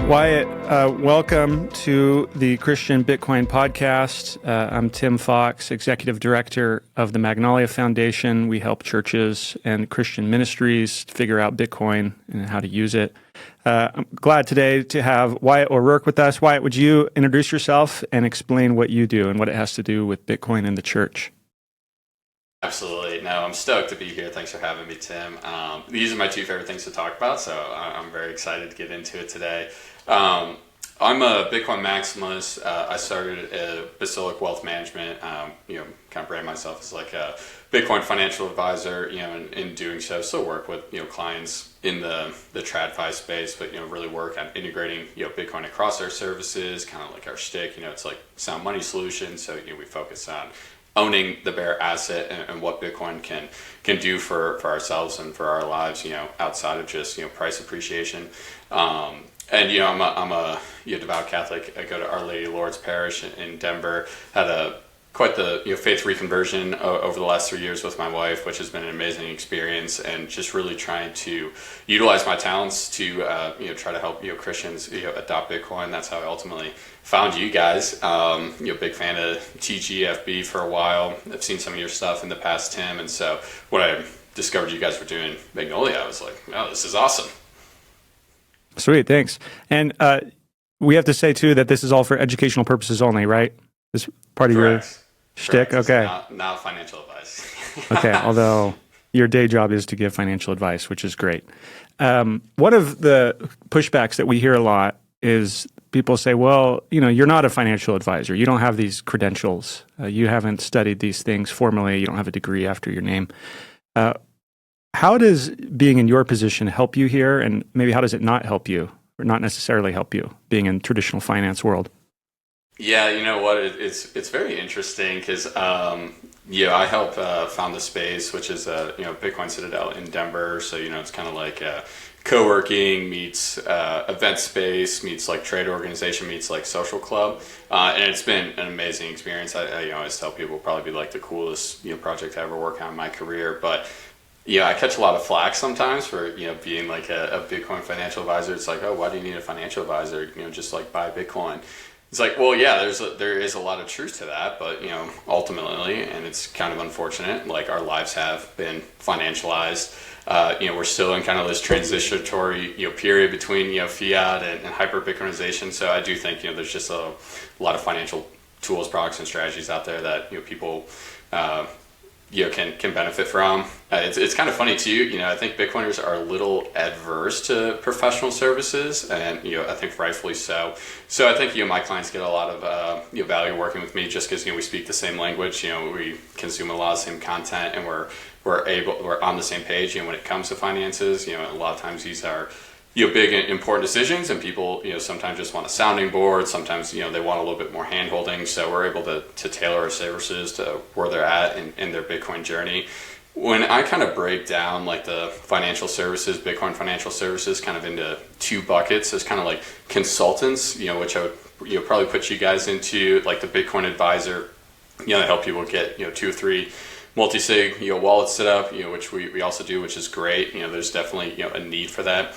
Wyatt, welcome to the Christian Bitcoin podcast. I'm Tim Fox, Executive Director of the Magnalia Foundation. We help churches and Christian ministries figure out Bitcoin and how to use it. I'm glad today to have Wyatt O'Rourke with us. Wyatt, would you introduce yourself and explain what you do and what it has to do with Bitcoin and the church? Absolutely. No, I'm stoked to be here. Thanks for having me, Tim. These are my two favorite things to talk about, so I'm very excited to get into it today. I'm a Bitcoin maximalist. I started at Basilic Wealth Management, kind of brand myself as like a Bitcoin financial advisor, and in doing so, still work with, clients in the TradFi space, but, really work on integrating, Bitcoin across our services, kind of like our shtick, it's like sound money solutions. So, we focus on owning the bare asset and what Bitcoin can do for ourselves and for our lives, outside of just, price appreciation. And, I'm a devout Catholic. I go to Our Lady Lourdes Parish in Denver. Had quite the faith reconversion over the last 3 years with my wife, which has been an amazing experience, and just really trying to utilize my talents to try to help Christians adopt Bitcoin. That's how I ultimately found you guys. Big fan of TGFB for a while. I've seen some of your stuff in the past, Tim, and so when I discovered you guys were doing Magnalia, I was like, wow, this is awesome. Sweet, thanks. And we have to say too that this is all for educational purposes only, right? This part of Correct. your shtick. Okay. Not financial advice. Okay. Although your day job is to give financial advice, which is great. One of the pushbacks that we hear a lot is people say, well, you're not a financial advisor. You don't have these credentials. You haven't studied these things formally. You don't have a degree after your name. How does being in your position help you here? And maybe how does it not help you or not necessarily help you being in traditional finance world? Yeah, you know what? It's very interesting because, I help found the space, which is Bitcoin Citadel in Denver. So, it's kind of like co-working meets event space meets like trade organization meets like social club. And it's been an amazing experience. I always tell people probably be like the coolest project I ever worked on in my career. But I catch a lot of flack sometimes for, being like a Bitcoin financial advisor. It's like, oh, why do you need a financial advisor? Just like buy Bitcoin. It's like, well, yeah, there is a lot of truth to that, but, ultimately, and it's kind of unfortunate, like our lives have been financialized. We're still in kind of this transitory, period between, fiat and hyper Bitcoinization. So I do think, there's just a lot of financial tools, products, and strategies out there that, people, can benefit from. It's kind of funny too. I think Bitcoiners are a little adverse to professional services, and I think rightfully so. So I think my clients get a lot of value working with me just because we speak the same language. We consume a lot of the same content, and we're on the same page. When it comes to finances, a lot of times these are big and important decisions, and people sometimes just want a sounding board. Sometimes they want a little bit more hand holding. So we're able to tailor our services to where they're at in their Bitcoin journey. When I kind of break down like the financial services, Bitcoin financial services, kind of into two buckets, there's kind of like consultants, which I would probably put you guys into, like the Bitcoin advisor, that help people get 2 or 3 multi-sig wallets set up, which we also do, which is great. There's definitely a need for that.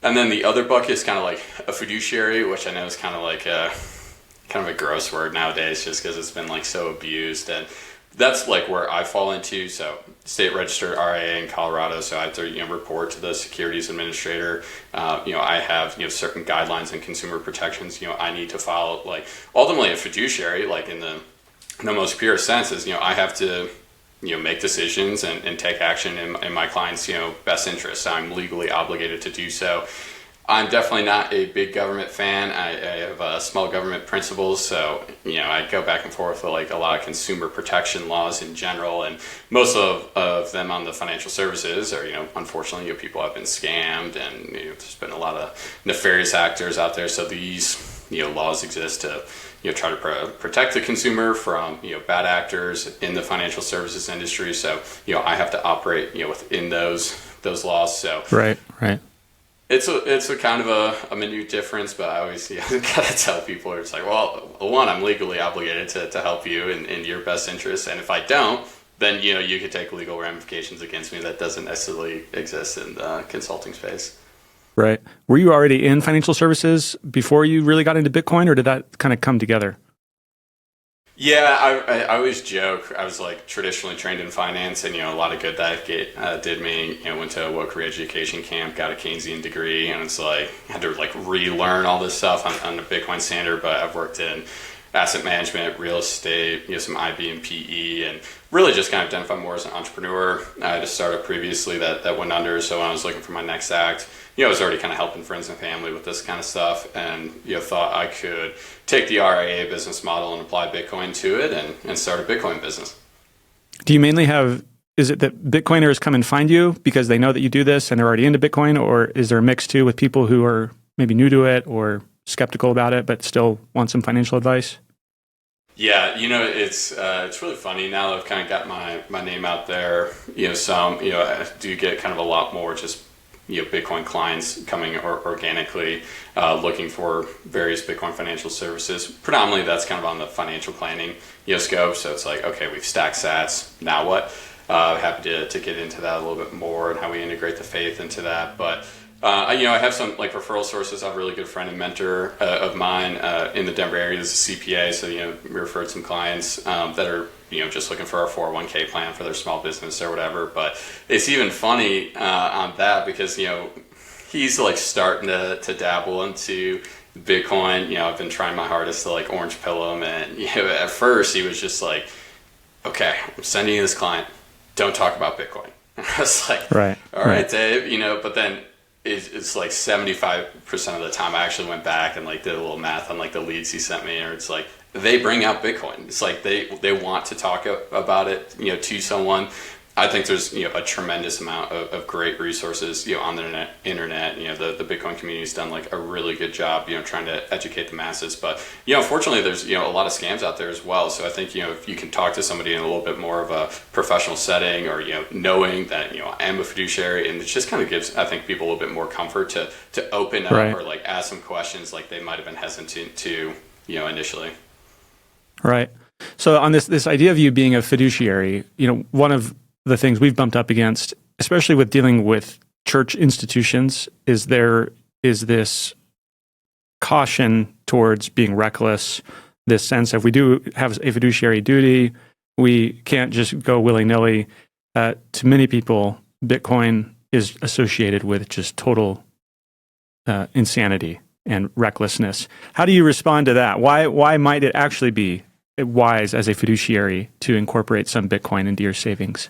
And then the other bucket is kind of like a fiduciary, which I know is kind of like a gross word nowadays, just because it's been like so abused. And that's like where I fall into. So state registered RIA in Colorado, so I have to report to the securities administrator. I have certain guidelines and consumer protections I need to follow. Like ultimately a fiduciary, like in the most pure sense, is I have to make decisions and take action in my client's, best interest. I'm legally obligated to do so. I'm definitely not a big government fan. I have small government principles, so I go back and forth with like a lot of consumer protection laws in general, and most of them on the financial services are, unfortunately, people have been scammed, and there's been a lot of nefarious actors out there. So these laws exist to try to protect the consumer from bad actors in the financial services industry. So I have to operate within those laws. So right. It's a kind of a minute difference, but I always gotta tell people, it's like, well, one, I'm legally obligated to help you in your best interest, and if I don't, then you could take legal ramifications against me. That doesn't necessarily exist in the consulting space. Right. Were you already in financial services before you really got into Bitcoin, or did that kind of come together? Yeah, I always joke. I was like traditionally trained in finance, and a lot of good that did me. Went to a woke re-education camp, got a Keynesian degree, and it's like had to like relearn all this stuff on the Bitcoin standard. But I've worked in asset management, real estate, some IB and PE, and really just kind of identify more as an entrepreneur. I had a startup previously that went under, so when I was looking for my next act, I was already kind of helping friends and family with this kind of stuff, and thought I could take the RIA business model and apply Bitcoin to it and start a Bitcoin business. Do you mainly have, is it that Bitcoiners come and find you because they know that you do this and they're already into Bitcoin, or is there a mix too with people who are maybe new to it or skeptical about it but still want some financial advice? Yeah, it's really funny now that I've kind of got my name out there. I do get kind of a lot more just Bitcoin clients coming organically, looking for various Bitcoin financial services. Predominantly, that's kind of on the financial planning scope. So it's like, okay, we've stacked sats. Now what? Happy to get into that a little bit more and how we integrate the faith into that. But I have some like referral sources. I have a really good friend and mentor of mine in the Denver area. Is a CPA, so we referred some clients that are just looking for a 401k plan for their small business or whatever. But it's even funny on that because he's like starting to dabble into Bitcoin. I've been trying my hardest to like orange pill him, and at first he was just like, "Okay, I'm sending you this client. Don't talk about Bitcoin." I was like, right, all right, Dave. But then it's like 75% of the time I actually went back and like did a little math on like the leads he sent me, or it's like they bring out Bitcoin. It's like they want to talk about it, to someone. I think there's a tremendous amount of great resources on the internet. The Bitcoin community has done like a really good job trying to educate the masses. But unfortunately, there's a lot of scams out there as well. So I think if you can talk to somebody in a little bit more of a professional setting, or knowing that I am a fiduciary, and it just kind of gives, I think, people a little bit more comfort to open up, right, or like ask some questions like they might have been hesitant to initially. Right. So on this idea of you being a fiduciary, one of the things we've bumped up against, especially with dealing with church institutions, is there is this caution towards being reckless, this sense of we do have a fiduciary duty, we can't just go willy-nilly. To many people, Bitcoin is associated with just total insanity and recklessness. How do you respond to that? Why might it actually be wise as a fiduciary to incorporate some Bitcoin into your savings?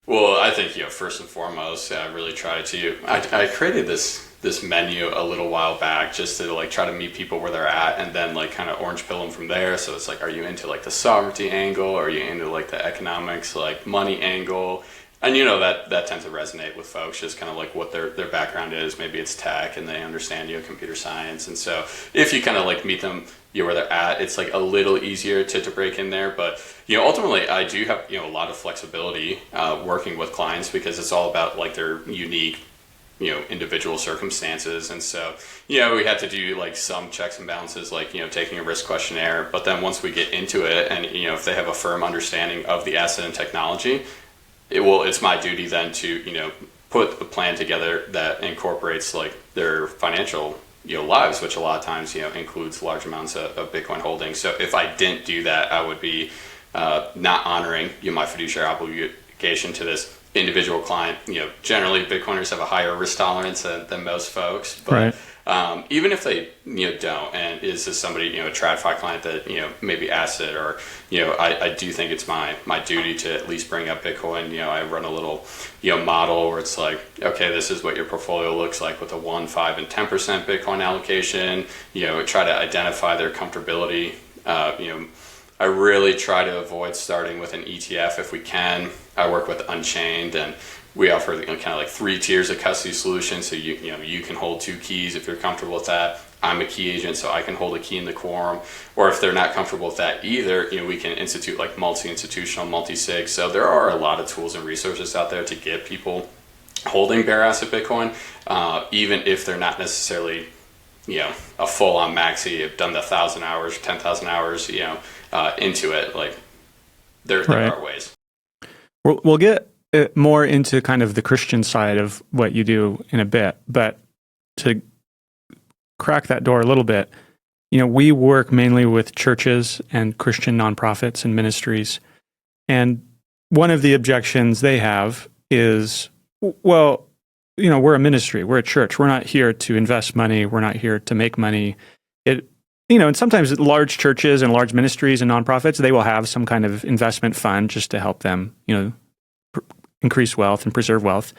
Well, I think first and foremost, I really try to. I created this menu a little while back just to like try to meet people where they're at, and then like kind of orange pill them from there. So it's like, are you into like the sovereignty angle? Are you into like the economics, like money angle? And that tends to resonate with folks, just kind of like what their background is. Maybe it's tech and they understand computer science, and so if you kind of like meet them where they're at, it's like a little easier to break in there. But ultimately, I do have a lot of flexibility working with clients, because it's all about like their unique individual circumstances. And so we had to do like some checks and balances, like taking a risk questionnaire. But then once we get into it, and if they have a firm understanding of the asset and technology, it's my duty then to put a plan together that incorporates like their financial lives, which a lot of times includes large amounts of Bitcoin holdings. So if I didn't do that, I would be not honoring my fiduciary obligation to this individual client. Generally Bitcoiners have a higher risk tolerance than most folks, but right. Even if they don't, and is this somebody a TradFi client that maybe asset, or I do think it's my duty to at least bring up Bitcoin. I run a little model where it's like, okay, this is what your portfolio looks like with a 1%, 5%, and 10% Bitcoin allocation. Try to identify their comfortability. I really try to avoid starting with an ETF if we can. I work with Unchained, and we offer kind of like 3 tiers of custody solutions. So you can hold 2 keys if you're comfortable with that. I'm a key agent, so I can hold a key in the quorum. Or if they're not comfortable with that either, we can institute like multi-institutional, multi-sig. So there are a lot of tools and resources out there to get people holding bare asset Bitcoin, even if they're not necessarily a full-on maxi, have done the 1,000 hours, 10,000 hours, into it. Like there right. are ways. We'll get more into kind of the Christian side of what you do in a bit, but to crack that door a little bit, we work mainly with churches and Christian nonprofits and ministries. And one of the objections they have is, well, we're a ministry, we're a church. We're not here to invest money. We're not here to make money. And sometimes large churches and large ministries and nonprofits, they will have some kind of investment fund just to help them, increase wealth and preserve wealth.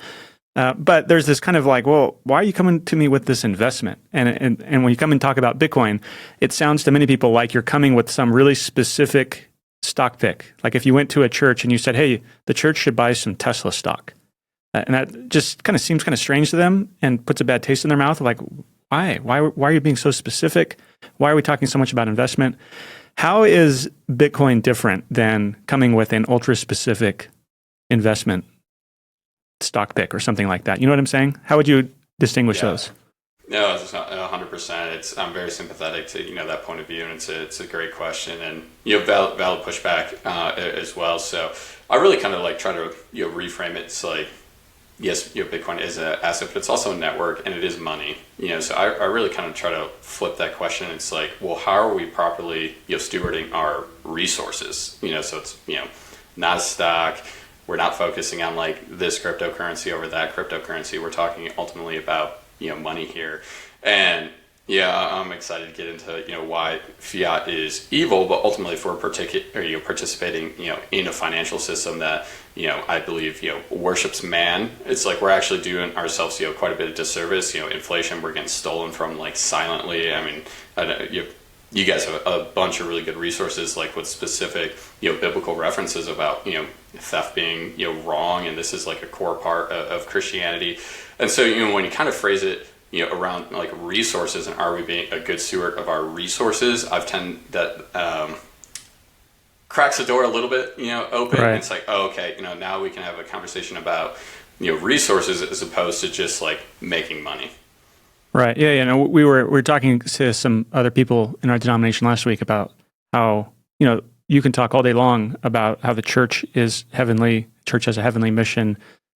But there's this kind of like, well, why are you coming to me with this investment? And when you come and talk about Bitcoin, it sounds to many people like you're coming with some really specific stock pick. Like if you went to a church and you said, hey, the church should buy some Tesla stock. And that just kind of seems kind of strange to them and puts a bad taste in their mouth. Like, why? Why are you being so specific? Why are we talking so much about investment? How is Bitcoin different than coming with an ultra-specific investment stock pick or something like that? You know what I'm saying? How would you distinguish those? No, it's not 100%. I'm very sympathetic to that point of view, and it's a great question, and valid pushback as well. So I really kind of like try to reframe it. It's like, yes, Bitcoin is an asset, but it's also a network, and it is money. So I really kind of try to flip that question. It's like, well, how are we properly stewarding our resources? So it's not a stock. We're not focusing on like this cryptocurrency over that cryptocurrency. We're talking ultimately about money here. And I'm excited to get into why fiat is evil, but ultimately if we're participating in a financial system that I believe worships man, it's like we're actually doing ourselves quite a bit of disservice. Inflation, we're getting stolen from like silently. I mean, I know, you guys have a bunch of really good resources like with specific biblical references about theft being wrong, and this is like a core part of Christianity. And so when you kind of phrase it around like resources and are we being a good steward of our resources, I've tend that cracks the door a little bit open. Right. And it's like, oh, okay, now we can have a conversation about resources as opposed to just like making money. Right. Yeah. No, we were talking to some other people in our denomination last week about how you can talk all day long about how the church is heavenly. Church has a heavenly mission.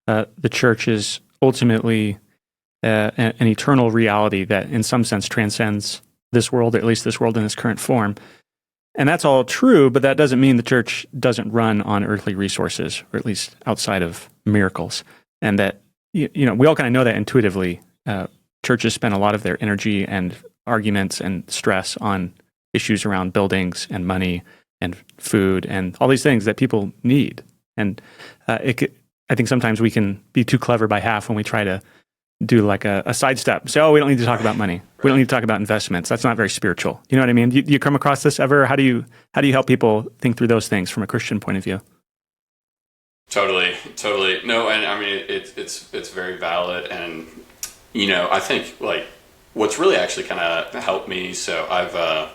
The church is ultimately an eternal reality that, in some sense, transcends this world, or at least this world in its current form. And that's all true, but that doesn't mean the church doesn't run on earthly resources, or at least outside of miracles. And that we all kind of know that intuitively. Churches spend a lot of their energy and arguments and stress on issues around buildings and money and food and all these things that people need. And I think sometimes we can be too clever by half when we try to do like a sidestep. Say, oh, we don't need to talk about money. We don't need to talk about investments. That's not very spiritual. You know what I mean? Do you come across this ever? How do you help people think through those things from a Christian point of view? Totally. No, and I mean it's very valid, and I think like what's really actually kind of helped me. So I've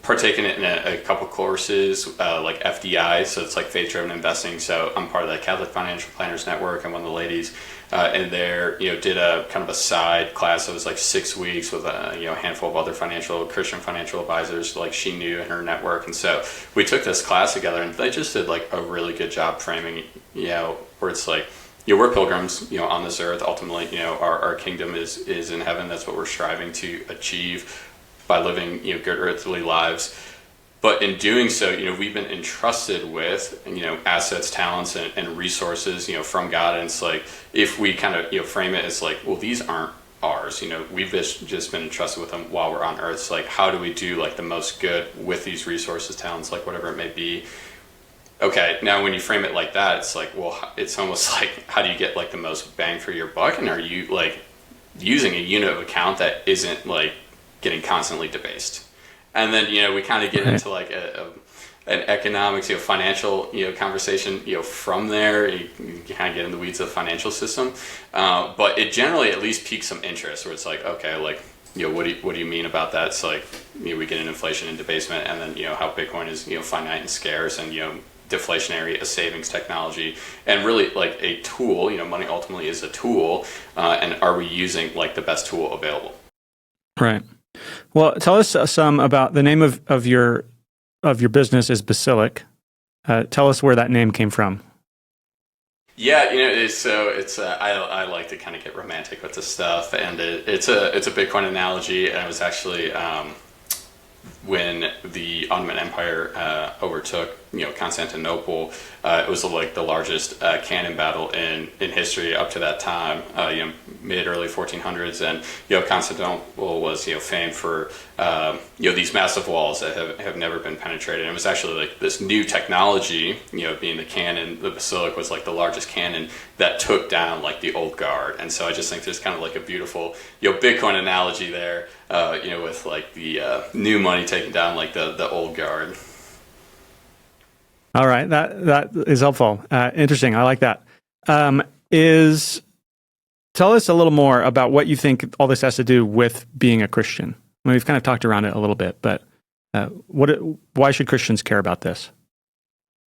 partaken in a couple courses like FDI, so it's like faith-driven investing. So I'm part of the Catholic Financial Planners Network. I'm one of the ladies in there. Did a kind of a side class that was like 6 weeks with a handful of other Christian financial advisors like she knew in her network. And so we took this class together, and they just did like a really good job framing where it's like we're pilgrims on this earth. Ultimately our kingdom is in heaven. That's what we're striving to achieve by living good earthly lives. But in doing so, we've been entrusted with assets, talents, and resources from God. And it's like if we kind of frame it as like, well, these aren't ours. We've just been entrusted with them while we're on earth. It's like, how do we do like the most good with these resources, talents, like whatever it may be? Okay, now when you frame it like that, it's like, well, it's almost like, how do you get like the most bang for your buck? And are you like using a unit of account that isn't like getting constantly debased? And then we kind of get into like an economics, financial conversation from there. You kind of get in the weeds of the financial system, but it generally at least piques some interest. Where it's like, okay, like what do you mean about that? It's like we get an inflation and debasement, and then how Bitcoin is finite and scarce, and deflationary, a savings technology, and really like a tool. Money ultimately is a tool, and are we using like the best tool available? Right. Well, tell us some about the name of your business is Basilic. Tell us where that name came from. Yeah, I like to kind of get romantic with this stuff, and it's a Bitcoin analogy, and it was actually when the Ottoman Empire overtook, Constantinople. It was like the largest cannon battle in history up to that time, mid early 1400s, and Constantinople was famed for these massive walls that have never been penetrated. And it was actually like this new technology, being the cannon. The Basilic was like the largest cannon that took down like the old guard. And so I just think there's kind of like a beautiful Bitcoin analogy there, with like the new money taking down like the old guard. All right, that is helpful. Interesting. I like that. Is tell us a little more about what you think all this has to do with being a Christian. I mean, we've kind of talked around it a little bit, but why should Christians care about this?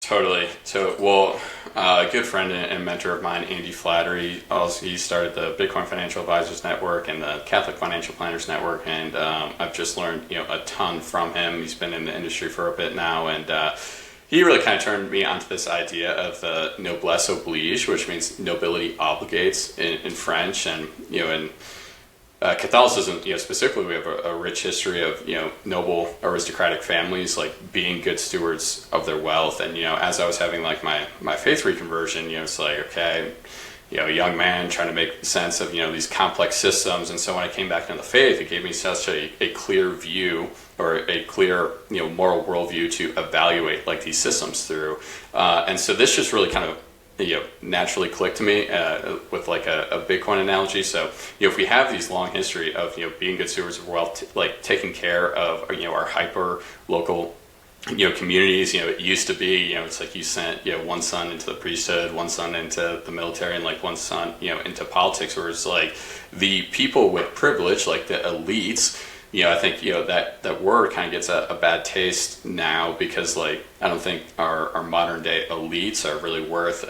Totally. So, well, a good friend and mentor of mine, Andy Flattery, he started the Bitcoin Financial Advisors Network and the Catholic Financial Planners Network, and I've just learned a ton from him. He's been in the industry for a bit now, and he really kind of turned me onto this idea of the noblesse oblige, which means nobility obligates in French, and in Catholicism, specifically, we have a rich history of noble aristocratic families like being good stewards of their wealth. And as I was having like my faith reconversion, it's like, okay, a young man trying to make sense of these complex systems. And so when I came back into the faith, it gave me such a clear view, or a clear moral worldview to evaluate like these systems through. And so this just really kind of naturally clicked to me with like a Bitcoin analogy. So if we have these long history of being good stewards of wealth, like taking care of our hyper local communities. It used to be it's like you sent one son into the priesthood, one son into the military, and like one son into politics, where it's like the people with privilege, like the elites. I think that word kind of gets a bad taste now, because like I don't think our modern day elites are really worth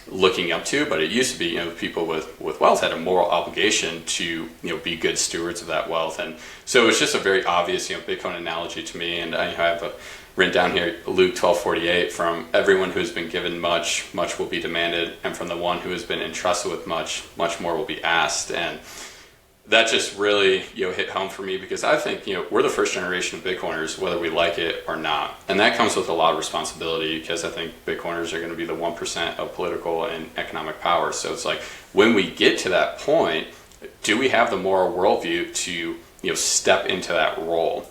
looking up to. But it used to be people with wealth had a moral obligation to be good stewards of that wealth. And so it was just a very obvious Bitcoin analogy to me. And I have written down here Luke 12:48, from everyone who has been given much, much will be demanded, and from the one who has been entrusted with much, much more will be asked. And that just really hit home for me, because I think we're the first generation of Bitcoiners, whether we like it or not, and that comes with a lot of responsibility, because I think Bitcoiners are going to be the 1% of political and economic power. So it's like, when we get to that point, do we have the moral worldview to step into that role?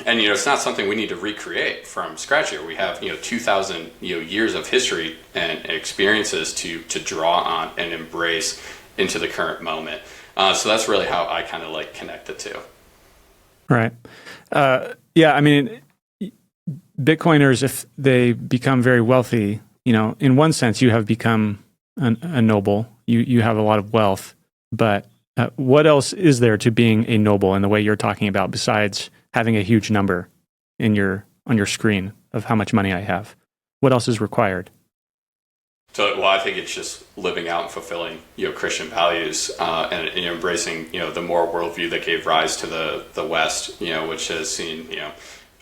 And it's not something we need to recreate from scratch here. We have 2,000 years of history and experiences to draw on and embrace into the current moment. So that's really how I kind of like connect the two. Right. Yeah. I mean, Bitcoiners, if they become very wealthy, in one sense, you have become a noble. You have a lot of wealth. But what else is there to being a noble in the way you're talking about, besides having a huge number on your screen of how much money I have? What else is required? So, well, I think it's just living out and fulfilling, Christian values, and embracing, the moral worldview that gave rise to the West, which has seen,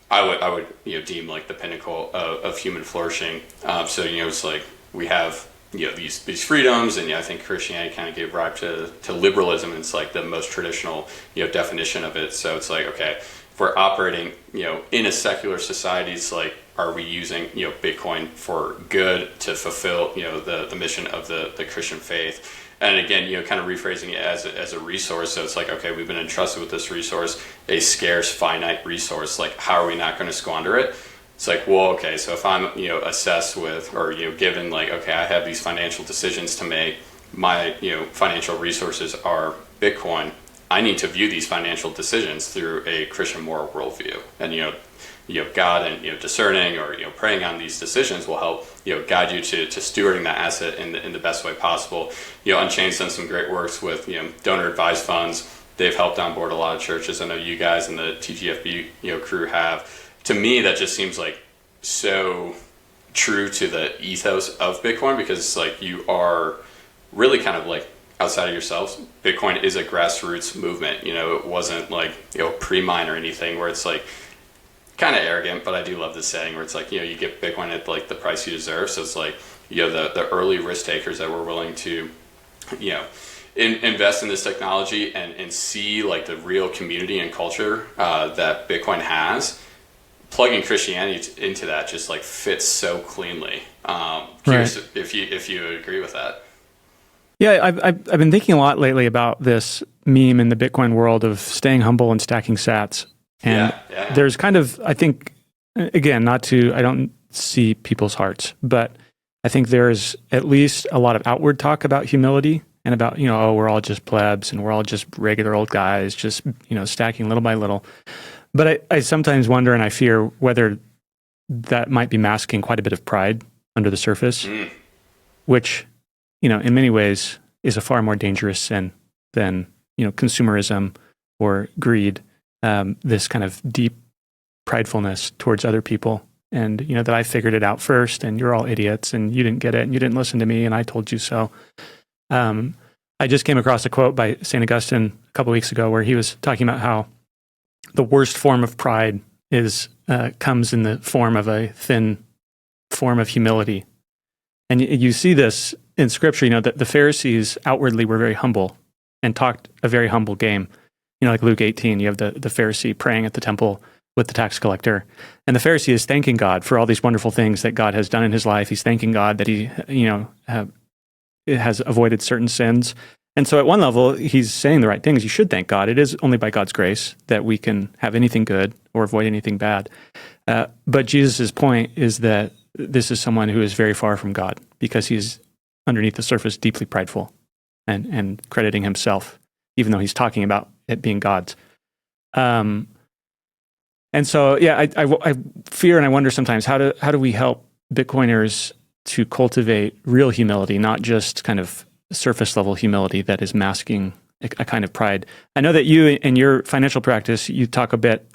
I would deem like the pinnacle of human flourishing. So, it's like we have, these freedoms, and I think Christianity kind of gave rise to liberalism, and it's like the most traditional, definition of it. So it's like, okay, if we're operating, in a secular society, it's like, are we using Bitcoin for good to fulfill the mission of the Christian faith? And again, kind of rephrasing it as a resource. So it's like, okay, we've been entrusted with this resource, a scarce, finite resource. Like, how are we not going to squander it? It's like, well, okay, so if I'm assessed with, or given like, okay, I have these financial decisions to make, my financial resources are Bitcoin, I need to view these financial decisions through a Christian moral worldview. And God and discerning or praying on these decisions will help guide you to stewarding that asset in the best way possible. Unchained's done some great works with donor advised funds. They've helped onboard a lot of churches. I know you guys and the TGFB crew have. To me, that just seems like so true to the ethos of Bitcoin, because it's like you are really kind of like outside of yourselves. Bitcoin is a grassroots movement. It wasn't like pre-mine or anything where it's like kind of arrogant, but I do love this saying where it's like, you get Bitcoin at like the price you deserve. So it's like, the early risk takers that were willing to, invest in this technology and see like the real community and culture that Bitcoin has. Plugging Christianity into that just like fits so cleanly. Curious if you agree with that. Yeah, I've been thinking a lot lately about this meme in the Bitcoin world of staying humble and stacking sats. And there's kind of, I think, again, I don't see people's hearts, but I think there's at least a lot of outward talk about humility and about, we're all just plebs and we're all just regular old guys, just, stacking little by little. But I sometimes wonder and I fear whether that might be masking quite a bit of pride under the surface, which, in many ways is a far more dangerous sin than, consumerism or greed, this kind of deep pridefulness towards other people. And, that I figured it out first and you're all idiots and you didn't get it and you didn't listen to me and I told you so. I just came across a quote by St. Augustine a couple of weeks ago where he was talking about how the worst form of pride comes in the form of a thin form of humility. And you see this in Scripture, that the Pharisees outwardly were very humble and talked a very humble game. Like Luke 18, you have the Pharisee praying at the temple with the tax collector. And the Pharisee is thanking God for all these wonderful things that God has done in his life. He's thanking God that he, has avoided certain sins. And so at one level, he's saying the right things. You should thank God. It is only by God's grace that we can have anything good or avoid anything bad. But Jesus' point is that this is someone who is very far from God because he's underneath the surface deeply prideful and crediting himself, even though he's talking about it being God's. And so, I fear and I wonder sometimes, how do we help Bitcoiners to cultivate real humility, not just kind of surface level humility that is masking a kind of pride? I know that you, in your financial practice, you talk a bit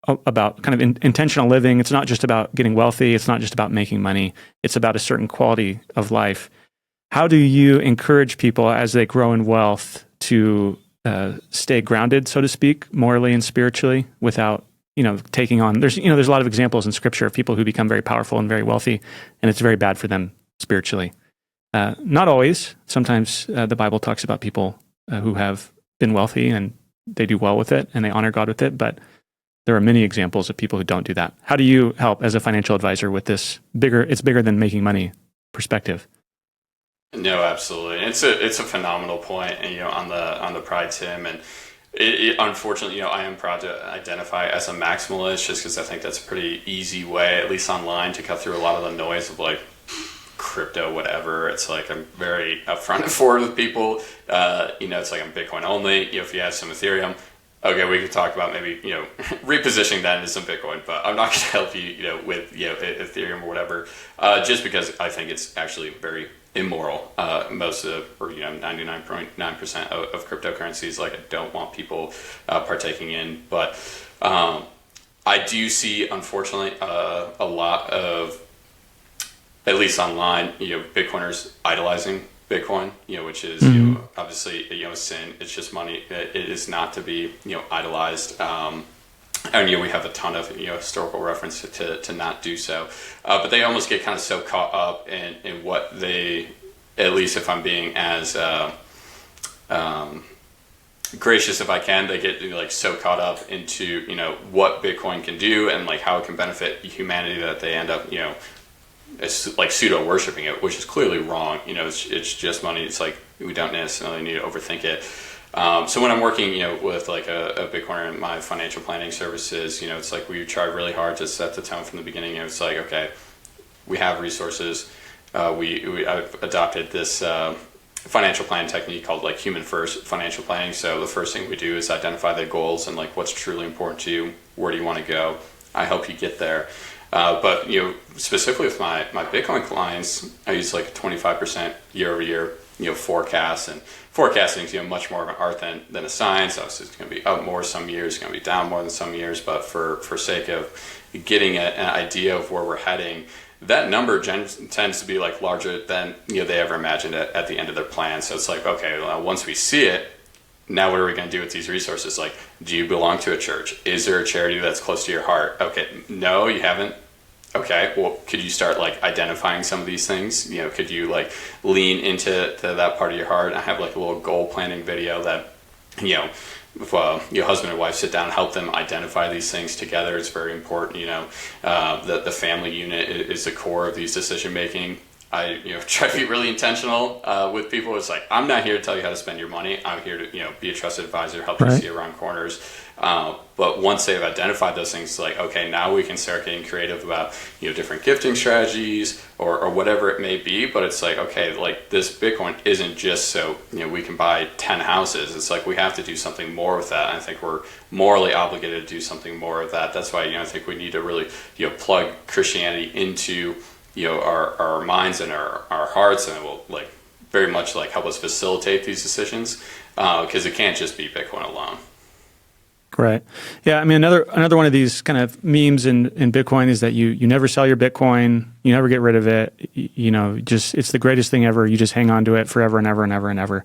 about kind of intentional living. It's not just about getting wealthy. It's not just about making money. It's about a certain quality of life. How do you encourage people as they grow in wealth to stay grounded, so to speak, morally and spiritually, without taking on? There's a lot of examples in Scripture of people who become very powerful and very wealthy, and it's very bad for them spiritually. Not always. Sometimes the Bible talks about people who have been wealthy and they do well with it and they honor God with it, but there are many examples of people who don't do that. How do you help as a financial advisor with this it's bigger than making money perspective? No, absolutely. It's a phenomenal point, and on the pride, Tim, and unfortunately, I am proud to identify as a maximalist, just because I think that's a pretty easy way, at least online, to cut through a lot of the noise of like crypto, whatever. It's like I'm very upfront and forward with people. It's like I'm Bitcoin only. If you have some Ethereum, okay, we could talk about maybe repositioning that into some Bitcoin, but I'm not going to help you with Ethereum or whatever, just because I think it's actually very immoral. Most of, or 99.9% of cryptocurrencies, like I don't want people partaking in, but I do see, unfortunately, a lot of, at least online, Bitcoiners idolizing Bitcoin, which is obviously a sin. It's just money. It is not to be idolized. And we have a ton of historical reference to not do so, but they almost get kind of so caught up in what they, at least if I'm being as gracious if I can, they get like so caught up into what Bitcoin can do and like how it can benefit humanity that they end up it's like pseudo worshiping it, which is clearly wrong. It's just money. It's like we don't necessarily need to overthink it. So when I'm working, with like a Bitcoiner in my financial planning services, it's like we try really hard to set the tone from the beginning. It's like, okay, we have resources. I've adopted this financial planning technique called like human first financial planning. So the first thing we do is identify the goals and like what's truly important to you. Where do you want to go? I help you get there. But specifically with my Bitcoin clients, I use like a 25% year over year forecast, and forecasting is much more of an art than a science. Obviously, it's going to be up more some years, it's going to be down more than some years. But for sake of getting an idea of where we're heading, that number tends to be like larger than they ever imagined at the end of their plan. So it's like, okay, well, once we see it, now what are we going to do with these resources? Like, do you belong to a church? Is there a charity that's close to your heart? Okay, no, you haven't. okay, well, could you start like identifying some of these things? Could you like lean into that part of your heart? I have like a little goal planning video that, if your husband and wife sit down and help them identify these things together, it's very important. The family unit is the core of these decision making. I try to be really intentional with people. It's like, I'm not here to tell you how to spend your money. I'm here to be a trusted advisor, help you see around corners. But once they've identified those things, it's like, okay, now we can start getting creative about different gifting strategies or whatever it may be. But it's like, okay, like this Bitcoin isn't just so we can buy 10 houses. It's like we have to do something more with that. And I think we're morally obligated to do something more with that. That's why I think we need to really plug Christianity into our minds and our hearts, and it will like very much like help us facilitate these decisions, because it can't just be Bitcoin alone. Right. Yeah. I mean, another one of these kind of memes in Bitcoin is that you never sell your Bitcoin, you never get rid of it. Just it's the greatest thing ever. You just hang on to it forever and ever and ever and ever.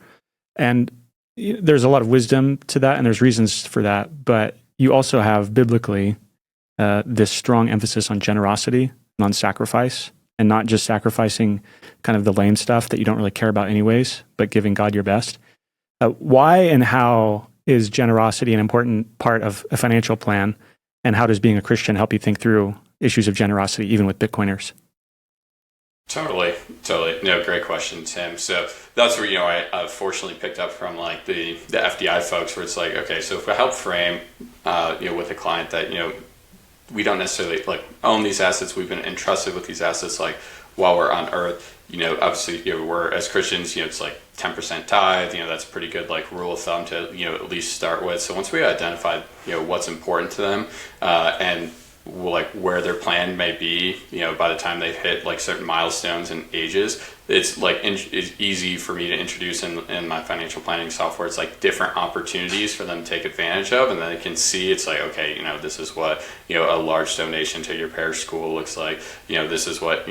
And there's a lot of wisdom to that, and there's reasons for that. But you also have biblically this strong emphasis on generosity and on sacrifice, and not just sacrificing kind of the lame stuff that you don't really care about anyways, but giving God your best. Why and how is generosity an important part of a financial plan? And how does being a Christian help you think through issues of generosity, even with Bitcoiners? Totally. No, great question, Tim. So that's where, I fortunately picked up from like the FDI folks, where it's like, okay, so if we help frame, with a client that, we don't necessarily like own these assets. We've been entrusted with these assets like while we're on earth. Obviously, we're as Christians, it's like 10% tithe. That's a pretty good like rule of thumb to at least start with. So once we identify what's important to them, and like where their plan may be, by the time they've hit like certain milestones and ages, it's like it's easy for me to introduce in my financial planning software. It's like different opportunities for them to take advantage of, and then they can see it's like, okay, this is what a large donation to your parish school looks like. This is what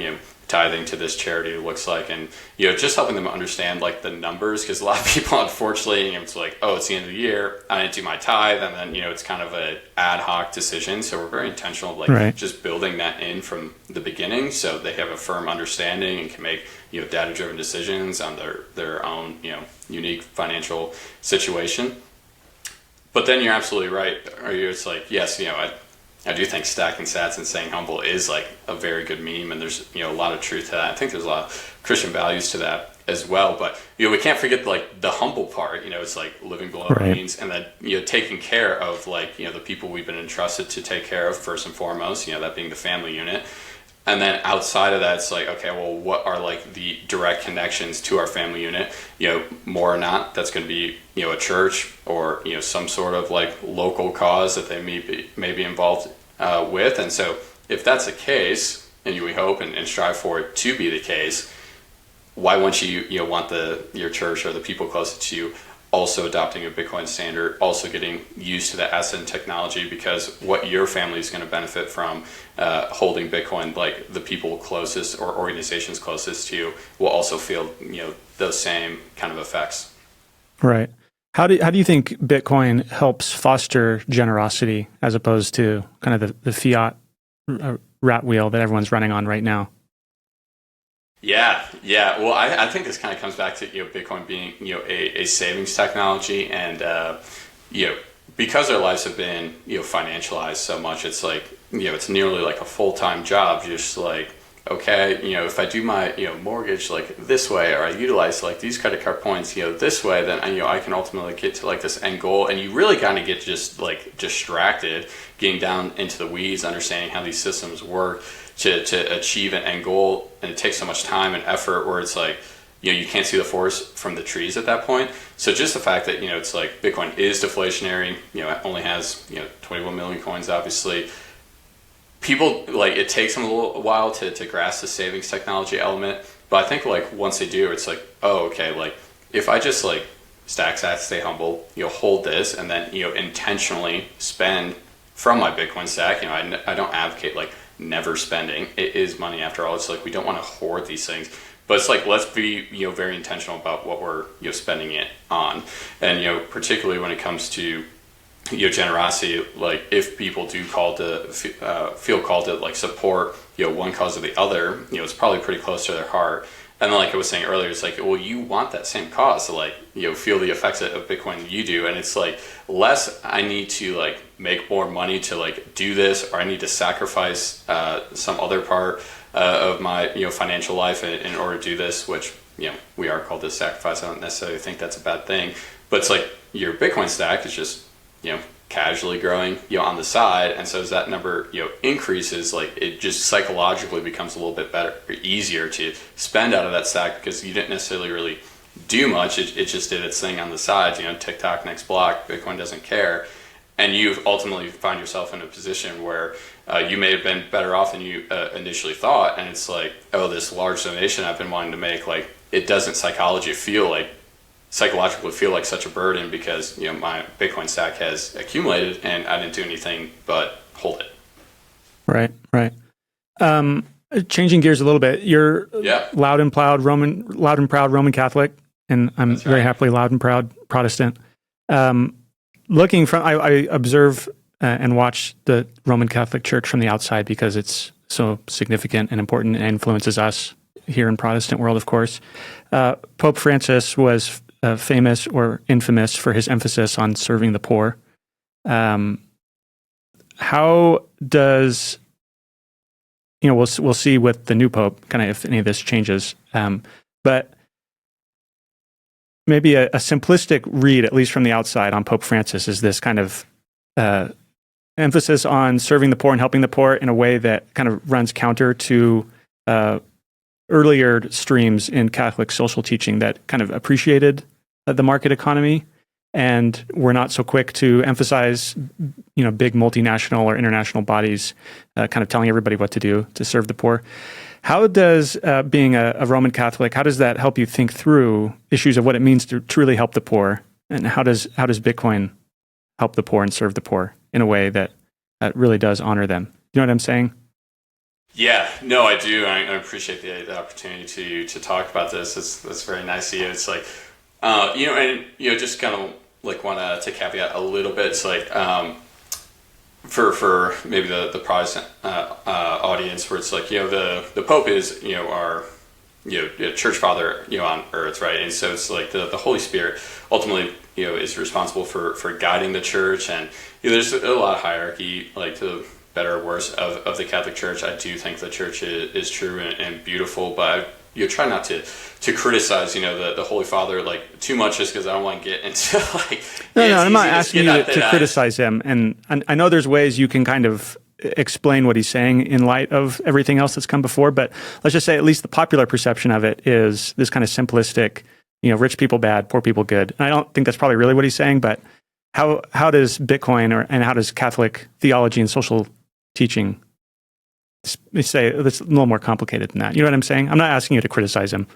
tithing to this charity looks like, and just helping them understand like the numbers, because a lot of people, unfortunately, it's like, oh, it's the end of the year, I didn't do my tithe, and then it's kind of a ad hoc decision. So we're very intentional, like just building that in from the beginning, so they have a firm understanding and can make data-driven decisions on their own unique financial situation. But then you're absolutely right. It's like, yes, I do think stacking sats and staying humble is like a very good meme, and there's a lot of truth to that. I think there's a lot of Christian values to that as well. But we can't forget like the humble part. It's like living below our means, and then taking care of like the people we've been entrusted to take care of first and foremost. That being the family unit. And then outside of that, it's like, okay, well, what are like the direct connections to our family unit? More or not, that's going to be a church or some sort of like local cause that they may be involved with. And so, if that's the case, and we hope and strive for it to be the case, why wouldn't you want your church or the people closest to you also adopting a Bitcoin standard, also getting used to the asset and technology? Because what your family is going to benefit from holding Bitcoin, like the people closest or organizations closest to you, will also feel those same kind of effects. Right. How do you think Bitcoin helps foster generosity as opposed to kind of the fiat rat wheel that everyone's running on right now? Yeah. Well, I think this kind of comes back to Bitcoin being a savings technology, and because our lives have been financialized so much, it's like it's nearly like a full-time job. Just like, okay, if I do my mortgage like this way, or I utilize like these credit card points this way, then I can ultimately get to like this end goal. And you really kind of get just like distracted getting down into the weeds, understanding how these systems work to achieve an end goal, and it takes so much time and effort where it's like you can't see the forest from the trees at that point. So just the fact that it's like Bitcoin is deflationary, it only has 21 million coins, obviously. People like it takes them a little while to grasp the savings technology element, but I think like once they do, it's like, oh, okay, like if I just like stack sats, stay humble, hold this, and then intentionally spend from my Bitcoin stack. I don't advocate like never spending. It is money after all. It's like we don't want to hoard these things, but it's like let's be very intentional about what we're spending it on, and particularly when it comes to generosity, like if people do feel called to like support, one cause or the other, it's probably pretty close to their heart. And then, like I was saying earlier, it's like, well, you want that same cause to like, feel the effects of Bitcoin you do. And it's like less, I need to like make more money to like do this, or I need to sacrifice some other part of my, financial life in order to do this, which, we are called to sacrifice. I don't necessarily think that's a bad thing, but it's like your Bitcoin stack is just, casually growing, on the side. And so as that number, increases, like it just psychologically becomes a little bit better or easier to spend out of that stack, because you didn't necessarily really do much. It just did its thing on the side, TikTok, next block, Bitcoin doesn't care. And you ultimately find yourself in a position where you may have been better off than you initially thought. And it's like, oh, this large donation I've been wanting to make, like it doesn't psychologically feel like such a burden, because my Bitcoin stack has accumulated and I didn't do anything but hold it. Right. Changing gears a little bit, you're loud and proud Roman Catholic, and I'm very happily loud and proud Protestant. Looking from, I observe and watch the Roman Catholic Church from the outside because it's so significant and important and influences us here in Protestant world, of course. Pope Francis was famous or infamous for his emphasis on serving the poor. How does, we'll see with the new Pope, kind of if any of this changes, but maybe a simplistic read, at least from the outside, on Pope Francis is this kind of emphasis on serving the poor and helping the poor in a way that kind of runs counter to earlier streams in Catholic social teaching that kind of appreciated the market economy and were not so quick to emphasize, big multinational or international bodies kind of telling everybody what to do to serve the poor. How does being a Roman Catholic, how does that help you think through issues of what it means to truly help the poor? And how does Bitcoin help the poor and serve the poor in a way that really does honor them? You know what I'm saying? Yeah, no, I do. I appreciate the opportunity to talk about this. It's very nice of you. It's like, just kind of like want to caveat a little bit. It's like, for maybe the Protestant audience, where it's like, the Pope is, our, church father, on earth, right? And so it's like the Holy Spirit ultimately, is responsible for guiding the church. And, there's a lot of hierarchy, like the better or worse of the Catholic Church. I do think the church is true and beautiful, but you try not to criticize, the Holy Father like too much, just because I don't want to get into like. No, I'm not asking you to criticize him, and I know there's ways you can kind of explain what he's saying in light of everything else that's come before. But let's just say at least the popular perception of it is this kind of simplistic, rich people bad, poor people good. And I don't think that's probably really what he's saying. But how does Bitcoin and how does Catholic theology and social teaching say it's a little more complicated than that? You know what I'm saying? I'm not asking you to criticize him.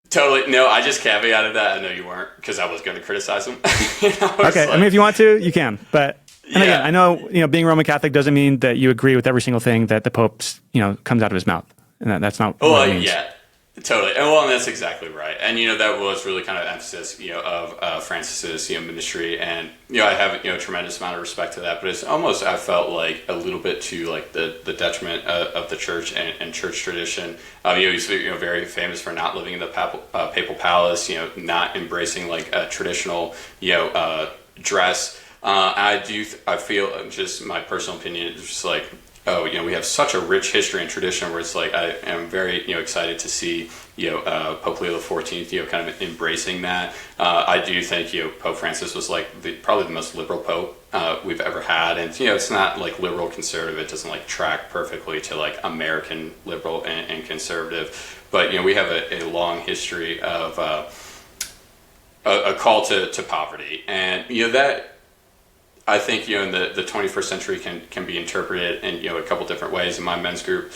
Totally. No, I just caveated that. I know you weren't, because I was going to criticize him. Okay. Like, if you want to, you can. But again, I know, being Roman Catholic doesn't mean that you agree with every single thing that the Pope's, comes out of his mouth. And that's not what it means. Yeah, totally. And that's exactly right. And, that was really kind of emphasis, of Francis's, ministry. And, I have, tremendous amount of respect to that. But it's almost, I felt like a little bit to like the detriment of the church and church tradition. He's, very famous for not living in the papal palace, not embracing like a traditional, dress. I feel, just my personal opinion, is just like, we have such a rich history and tradition where it's like, I am very, excited to see, Pope Leo XIV, kind of embracing that. I do think, Pope Francis was like probably the most liberal Pope we've ever had. And, it's not like liberal conservative. It doesn't like track perfectly to like American liberal and conservative. But, we have a long history of a call to poverty. And, that, I think, in the 21st century can be interpreted in, a couple different ways. In my men's group,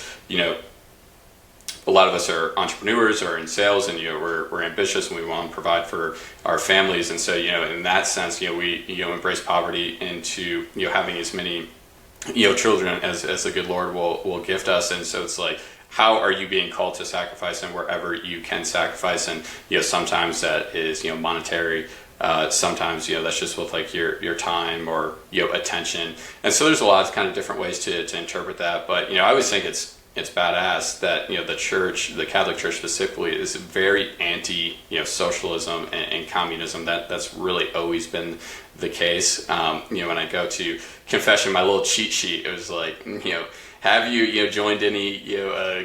a lot of us are entrepreneurs or in sales, and, we're ambitious and we want to provide for our families. And so, in that sense, we, embrace poverty into, having as many, children as the good Lord will gift us. And so it's like, how are you being called to sacrifice, and wherever you can sacrifice? And, sometimes that is, monetary Sometimes, that's just with like your time or, attention. And so there's a lot of kind of different ways to interpret that. But, I always think it's badass that, the church, the Catholic Church specifically, is very anti, socialism and communism. That's really always been the case. When I go to confession, my little cheat sheet, it was like, have you, joined any,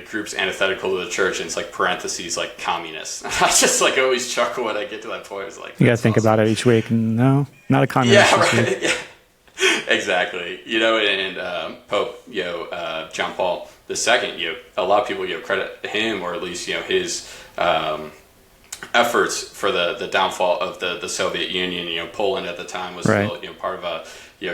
groups antithetical to the church? And it's like parentheses, like communists. I just like always chuckle when I get to that point. It's like, you got to think about it each week. No, not a communist. Yeah, right. Yeah. Exactly. And Pope, John Paul II, a lot of people, credit him, or at least, his efforts for the downfall of the Soviet Union. Poland at the time was right. Still, part of a,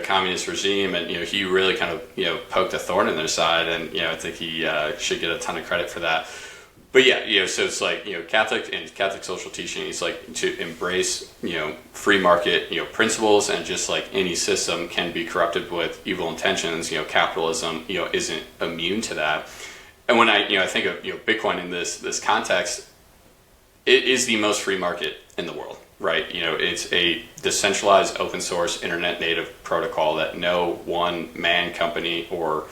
communist regime, and, he really kind of, poked a thorn in their side, and, I think he should get a ton of credit for that. But yeah, so it's like, Catholic social teaching is like to embrace, free market, principles, and just like any system can be corrupted with evil intentions. Capitalism, isn't immune to that. And when I think of, Bitcoin in this context, it is the most free market in the world, right? It's a decentralized, open source, internet native protocol that no one man, company, or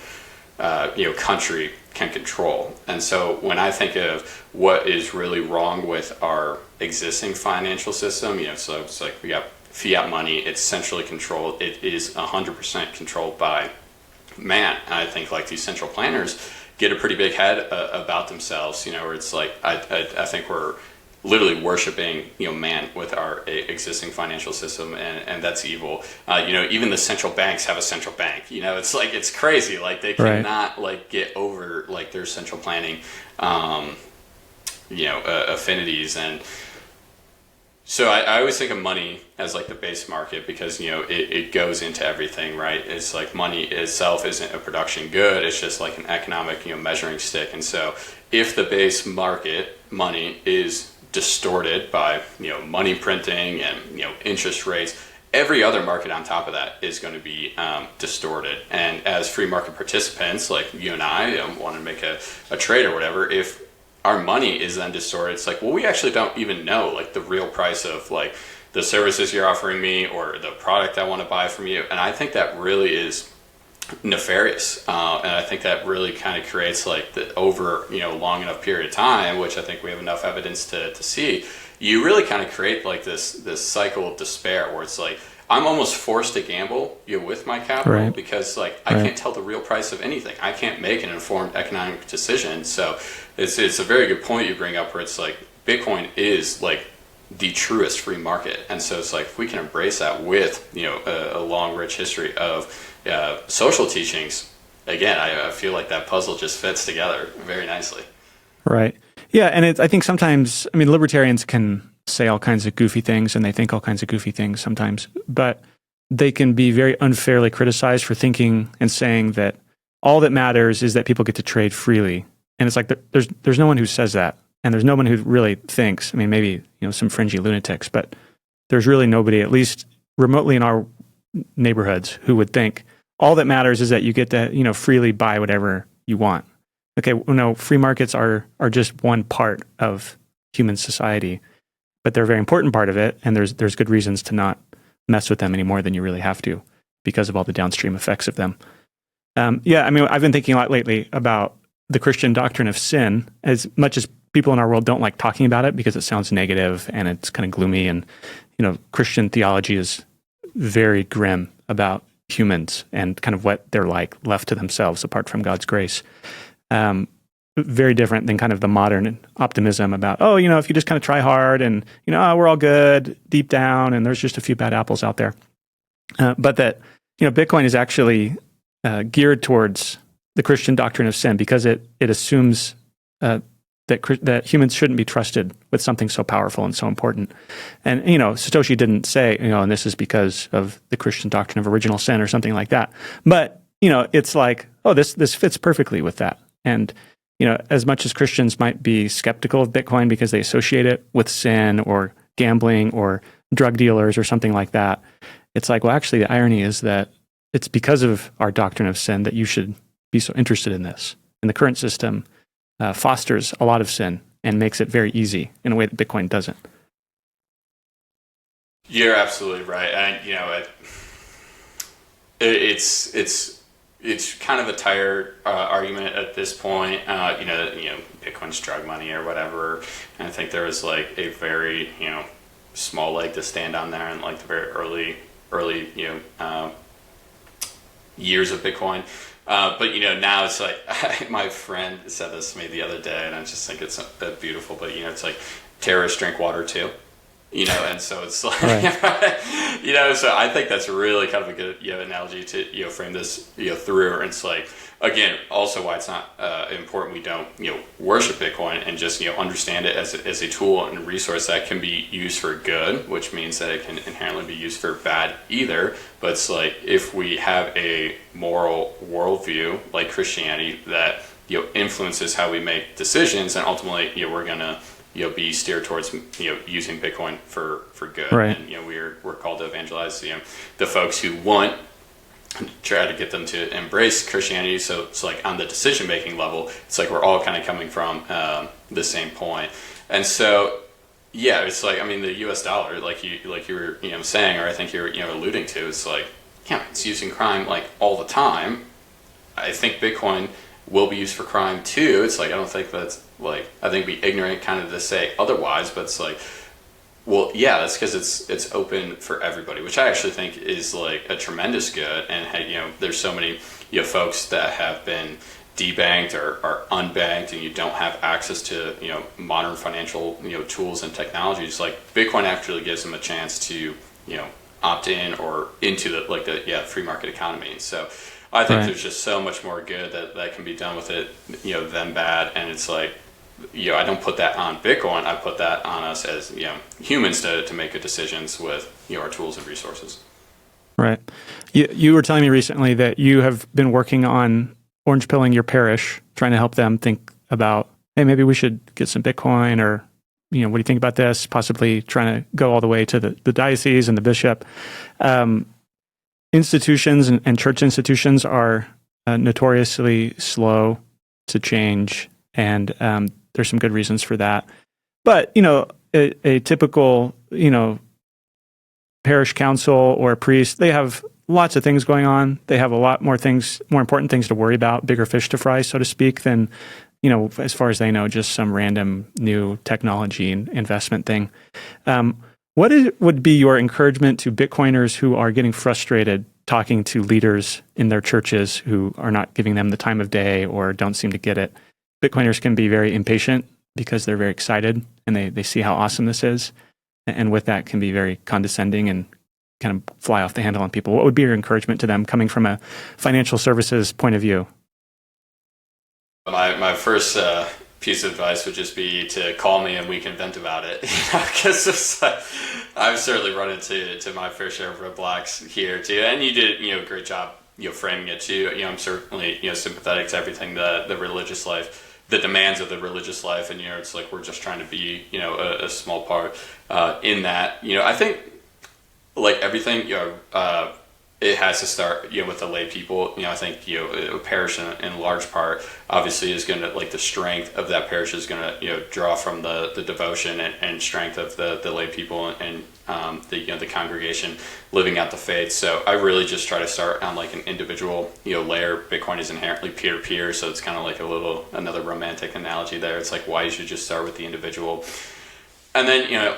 country can control. And so when I think of what is really wrong with our existing financial system, so it's like we got fiat money, it's centrally controlled, it is 100% controlled by man. And I think like these central planners get a pretty big head about themselves, where it's like, I think we're literally worshiping, man with our existing financial system, and that's evil. Even the central banks have a central bank. It's like, it's crazy. Like they cannot like get over like their central planning, affinities. And so I always think of money as like the base market, because it goes into everything, right? It's like money itself isn't a production good. It's just like an economic measuring stick. And so if the base market money is distorted by money printing and interest rates, every other market on top of that is going to be distorted. And as free market participants like you and I want to make a trade or whatever, if our money is then distorted, it's like, well, we actually don't even know like the real price of like the services you're offering me or the product I want to buy from you. And I think that really is nefarious, and I think that really kind of creates like the over long enough period of time, which I think we have enough evidence to see, you really kind of create like this cycle of despair, where it's like I'm almost forced to gamble with my capital, right. because like I can't tell the real price of anything. I can't make an informed economic decision. So it's a very good point you bring up, where it's like Bitcoin is like the truest free market. And so it's like, if we can embrace that with a long rich history of social teachings, again, I feel like that puzzle just fits together very nicely. Right. Yeah, and I think sometimes, libertarians can say all kinds of goofy things, and they think all kinds of goofy things sometimes, but they can be very unfairly criticized for thinking and saying that all that matters is that people get to trade freely. And it's like, there's no one who says that, and there's no one who really thinks, maybe some fringy lunatics, but there's really nobody, at least remotely in our neighborhoods, who would think all that matters is that you get to freely buy whatever you want. Okay, no, free markets are just one part of human society, but they're a very important part of it, and there's good reasons to not mess with them any more than you really have to, because of all the downstream effects of them. I've been thinking a lot lately about the Christian doctrine of sin. As much as people in our world don't like talking about it because it sounds negative and it's kind of gloomy, and Christian theology is very grim about humans and kind of what they're like left to themselves apart from God's grace. Very different than kind of the modern optimism about, if you just kind of try hard and, we're all good deep down and there's just a few bad apples out there. But that, Bitcoin is actually geared towards the Christian doctrine of sin, because it assumes that humans shouldn't be trusted with something so powerful and so important. And, Satoshi didn't say, and this is because of the Christian doctrine of original sin or something like that. But, it's like, this fits perfectly with that. And, as much as Christians might be skeptical of Bitcoin because they associate it with sin or gambling or drug dealers or something like that, it's like, well, actually, the irony is that it's because of our doctrine of sin that you should be so interested in this. And the current system fosters a lot of sin and makes it very easy in a way that Bitcoin doesn't. You're absolutely right. And, it's kind of a tired argument at this point. Bitcoin's drug money or whatever. And I think there was like a very, small leg to stand on there in like the very early, years of Bitcoin. But now it's like my friend said this to me the other day, and I just think it's beautiful. But it's like terrorists drink water too, and so it's like, right. So I think that's really kind of a good analogy to frame this through. And it's like, again, also why it's not important we don't worship Bitcoin and just understand it as a tool and resource that can be used for good, which means that it can inherently be used for bad either. But it's like, if we have a moral worldview like Christianity that influences how we make decisions, and ultimately we're gonna be steered towards using Bitcoin for good. Right. And we're called to evangelize the folks who want, try to get them to embrace Christianity. So it's like on the decision making level, it's like we're all kind of coming from the same point. And so it's like, I mean, the U.S. dollar, like you were saying, or I think you're alluding to, it's like, it's used in crime like all the time. I think Bitcoin will be used for crime too. It's like, I don't think that's like, I think it'd be ignorant kind of to say otherwise, but it's like, well, yeah, that's because it's open for everybody, which I actually think is like a tremendous good. And there's so many folks that have been debanked or are unbanked, and you don't have access to modern financial tools and technologies. Like Bitcoin actually gives them a chance to opt in or into the free market economy. And so I think there's just so much more good that can be done with it than bad. And it's like, I don't put that on Bitcoin. I put that on us as humans to make good decisions with our tools and resources. Right. You were telling me recently that you have been working on orange pilling your parish, trying to help them think about, hey, maybe we should get some Bitcoin, or what do you think about this? Possibly trying to go all the way to the diocese and the bishop. Institutions and church institutions are notoriously slow to change, and there's some good reasons for that. But, a typical, parish council or a priest, they have lots of things going on. They have a lot more important things to worry about, bigger fish to fry, so to speak, than, as far as they know, just some random new technology and investment thing. What would be your encouragement to Bitcoiners who are getting frustrated talking to leaders in their churches who are not giving them the time of day or don't seem to get it? Bitcoiners can be very impatient because they're very excited and they see how awesome this is. And with that can be very condescending and kind of fly off the handle on people. What would be your encouragement to them coming from a financial services point of view? My first piece of advice would just be to call me and we can vent about it. Because I've certainly run into my fair share of roadblocks here too. And you did a great job framing it too. I'm certainly sympathetic to everything the religious life, the demands of the religious life, and it's like we're just trying to be a small part in that. I think like everything it has to start with the lay people. I think a parish in large part obviously is going to, like, the strength of that parish is going to draw from the devotion and strength of the lay people and the congregation living out the faith. So I really just try to start on like an individual layer. Bitcoin is inherently peer-to-peer, so it's kind of like another romantic analogy there. It's like, why you should just start with the individual, and then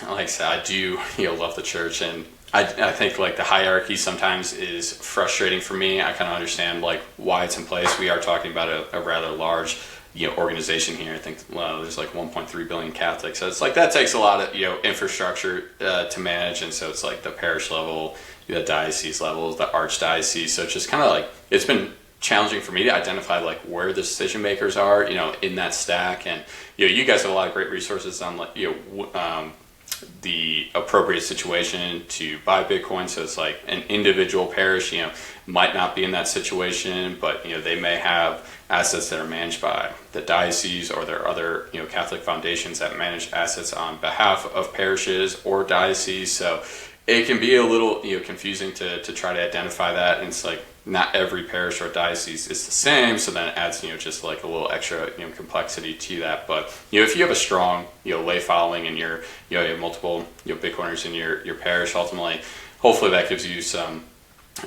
like I said, I do love the church, and I think like the hierarchy sometimes is frustrating for me. I kind of understand like why it's in place. We are talking about a rather large organization here. I think there's like 1.3 billion Catholics. So it's like that takes a lot of infrastructure to manage, and so it's like the parish level, the diocese level, the archdiocese. So it's just kind of like it's been challenging for me to identify like where the decision makers are in that stack. And you guys have a lot of great resources on like the appropriate situation to buy Bitcoin. So it's like an individual parish, might not be in that situation, but they may have assets that are managed by the diocese, or there are other Catholic foundations that manage assets on behalf of parishes or dioceses. So it can be a little confusing to try to identify that, and it's like not every parish or diocese is the same, so then it adds just like a little extra complexity to that. But if you have a strong lay following and you have multiple Bitcoiners in your parish, ultimately hopefully that gives you some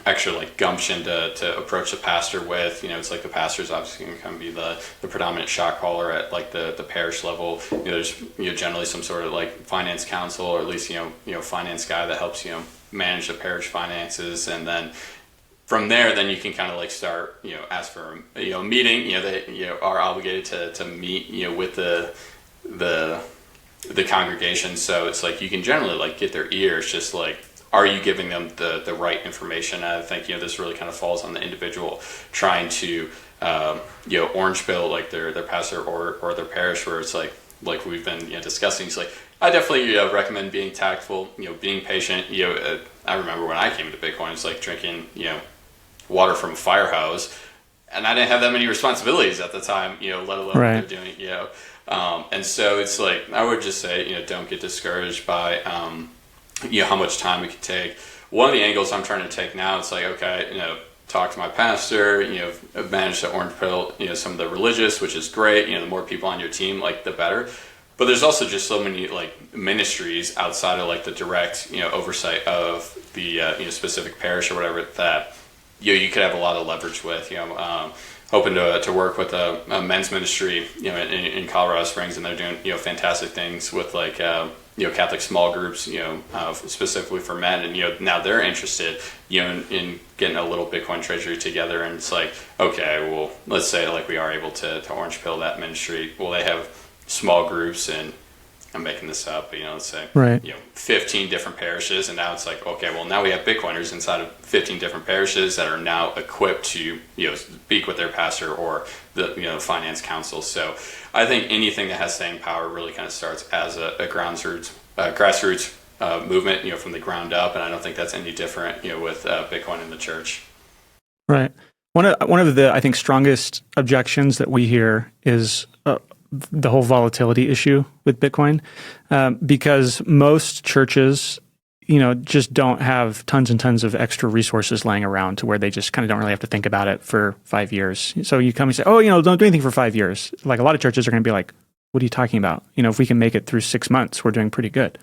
extra like gumption to approach the pastor with. It's like the pastor's obviously going to kind of be the predominant shot caller at like the parish level. There's generally some sort of like finance counsel, or at least finance guy that helps manage the parish finances, and then from there then you can kind of like start ask for a meeting. They are obligated to meet with the congregation, so it's like you can generally like get their ears, just like, are you giving them the right information? And I think this really kind of falls on the individual trying to orange pill like their pastor or their parish, where it's like we've been discussing. It's like, I definitely recommend being tactful, being patient. I remember when I came to Bitcoin, it's like drinking water from a fire hose, and I didn't have that many responsibilities at the time, let alone right. what they're doing. And so it's like, I would just say don't get discouraged by how much time it could take. One of the angles I'm trying to take now, it's like, okay, talk to my pastor, I've managed to orange pill, some of the religious, which is great. The more people on your team, like the better. But there's also just so many like ministries outside of like the direct, oversight of the, specific parish or whatever that, you could have a lot of leverage with, hoping to work with a men's ministry, in Colorado Springs, and they're doing, fantastic things with like, Catholic small groups, specifically for men, and now they're interested, in getting a little Bitcoin treasury together, and it's like, okay, well, let's say like we are able to orange pill that ministry. Well, they have small groups, and I'm making this up, but let's say right. 15 different parishes, and now it's like, okay, well, now we have Bitcoiners inside of 15 different parishes that are now equipped to speak with their pastor or the finance council. So I think anything that has staying power really kind of starts as a grassroots movement, from the ground up, and I don't think that's any different with Bitcoin in the church. Right. One of the, I think, strongest objections that we hear is the whole volatility issue with Bitcoin, because most churches, just don't have tons and tons of extra resources laying around to where they just kind of don't really have to think about it for 5 years. So you come and say, oh, don't do anything for 5 years. Like a lot of churches are going to be like, what are you talking about? If we can make it through 6 months, we're doing pretty good.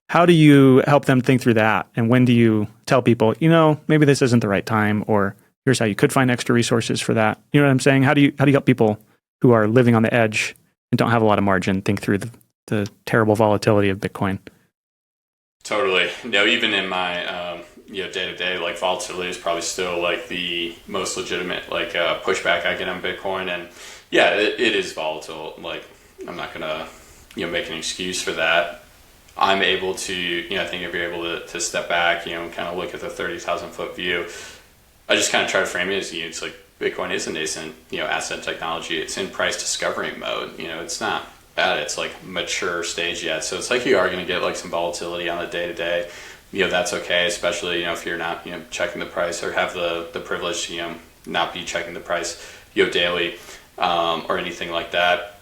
How do you help them think through that? And when do you tell people, maybe this isn't the right time, or here's how you could find extra resources for that? You know what I'm saying? How do you help people who are living on the edge and don't have a lot of margin think through the terrible volatility of Bitcoin? Totally. Even in my day-to-day, like volatility is probably still like the most legitimate like pushback I get on Bitcoin. And yeah, it is volatile. Like, I'm not gonna make an excuse for that. I'm able to, I think if you're able to step back, and kind of look at the 30,000 foot view, I just kind of try to frame it as it's like Bitcoin is a nascent, asset technology. It's in price discovery mode. It's not at its like mature stage yet. So it's like you are going to get like some volatility on the day to day. That's okay, especially if you're not checking the price or have the privilege to not be checking the price daily or anything like that.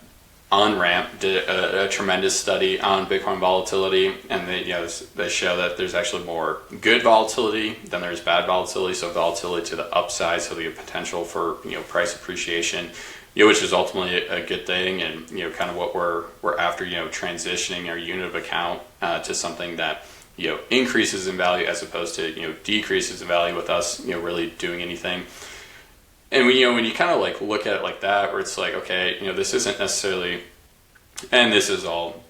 OnRamp did a tremendous study on Bitcoin volatility, and they show that there's actually more good volatility than there's bad volatility. So volatility to the upside, so the potential for price appreciation, which is ultimately a good thing, and kind of what we're after, transitioning our unit of account to something that increases in value as opposed to decreases in value with us really doing anything. And when you kind of like look at it like that, where it's like, okay, this isn't necessarily, and this is all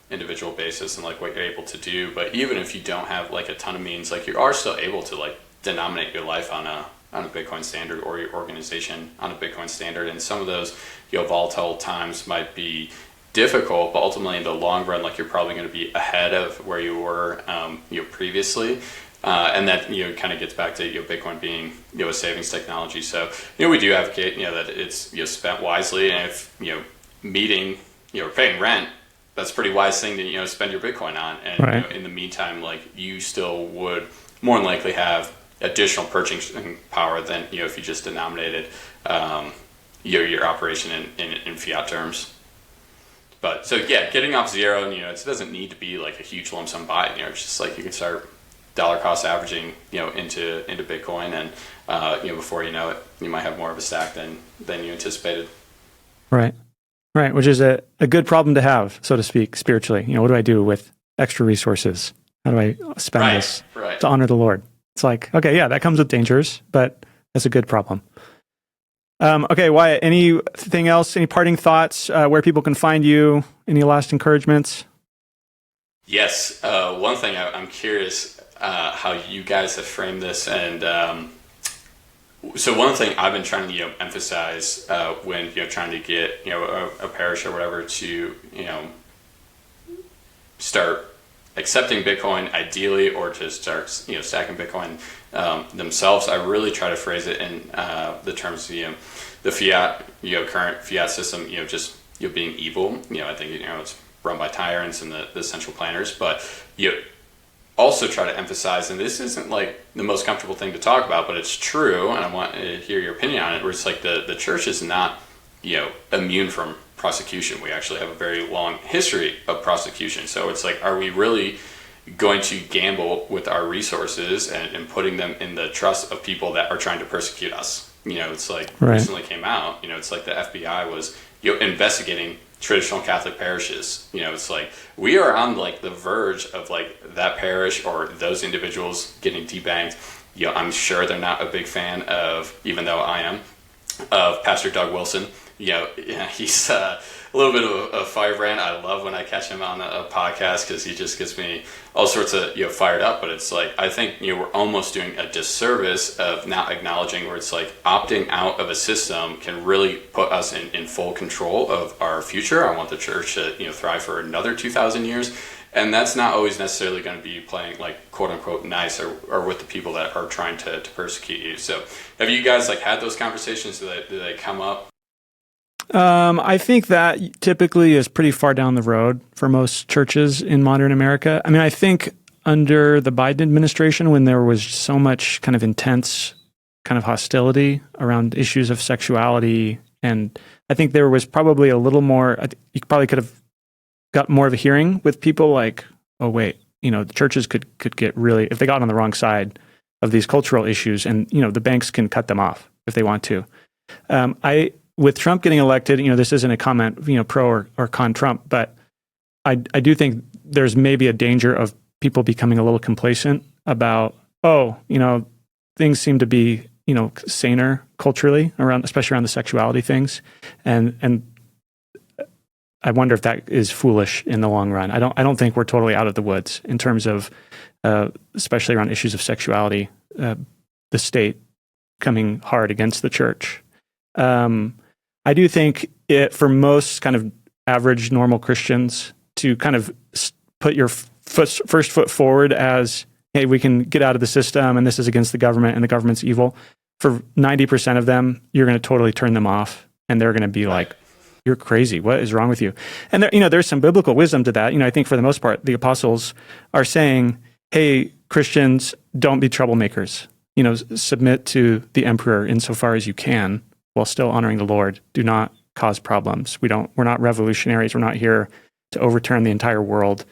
individual basis and like what you're able to do. But even if you don't have like a ton of means, like you are still able to like denominate your life on a Bitcoin standard, or your organization on a Bitcoin standard. And some of those volatile times might be difficult, but ultimately in the long run, like you're probably going to be ahead of where you were previously. And that kind of gets back to Bitcoin being a savings technology. So we do advocate that it's spent wisely, and if meeting or paying rent, that's a pretty wise thing to spend your Bitcoin on. And right. In the meantime, like you still would more than likely have additional purchasing power than if you just denominated your operation in fiat terms. But so yeah, getting off zero, and it doesn't need to be like a huge lump sum buy. It's just like you can start dollar cost averaging, into Bitcoin, and before you know it, you might have more of a stack than you anticipated. Right. Right. Which is a good problem to have, so to speak, spiritually. What do I do with extra resources? How do I spend this to honor the Lord? It's like, okay, yeah, that comes with dangers, but that's a good problem. Okay, Wyatt, anything else? Any parting thoughts? Where people can find you? Any last encouragements? Yes. One thing I'm curious how you guys have framed this, and so one thing I've been trying to emphasize when trying to get a parish or whatever to start accepting Bitcoin ideally, or to start stacking Bitcoin themselves, I really try to phrase it in the terms of the fiat current fiat system just being evil. I think it's run by tyrants and the central planners, but also try to emphasize, and this isn't like the most comfortable thing to talk about, but it's true, and I want to hear your opinion on it, where it's like the church is not immune from prosecution. We actually have a very long history of prosecution. So it's like, are we really going to gamble with our resources and putting them in the trust of people that are trying to persecute us? It's like recently came out, it's like the FBI was investigating traditional Catholic parishes. It's like we are on like the verge of like that parish or those individuals getting debanked. I'm sure they're not a big fan of, even though I am, of Pastor Doug Wilson. He's a little bit of a firebrand. I love when I catch him on a podcast because he just gets me all sorts of fired up. But it's like, I think we're almost doing a disservice of not acknowledging where it's like opting out of a system can really put us in full control of our future. I want the church to thrive for another 2,000 years. And that's not always necessarily going to be playing like quote unquote nice or with the people that are trying to persecute you. So have you guys like had those conversations? Do they come up? I think that typically is pretty far down the road for most churches in modern America. I mean, I think under the Biden administration, when there was so much kind of intense kind of hostility around issues of sexuality, and I think there was probably a little more, you probably could have got more of a hearing with people like, oh, wait, the churches could get really, if they got on the wrong side of these cultural issues, and, the banks can cut them off if they want to. With Trump getting elected, this isn't a comment, pro or con Trump, but I do think there's maybe a danger of people becoming a little complacent about, things seem to be, saner culturally around, especially around the sexuality things. And I wonder if that is foolish in the long run. I don't think we're totally out of the woods in terms of, especially around issues of sexuality, the state coming hard against the church. I do think for most kind of average, normal Christians to kind of put your first foot forward as, hey, we can get out of the system and this is against the government and the government's evil. For 90% of them, you're going to totally turn them off and they're going to be like, you're crazy. What is wrong with you? And there's some biblical wisdom to that. I think for the most part, the apostles are saying, hey, Christians, don't be troublemakers. Submit to the emperor insofar as you can, while still honoring the Lord. Do not cause problems. We're not revolutionaries. We're not here to overturn the entire world.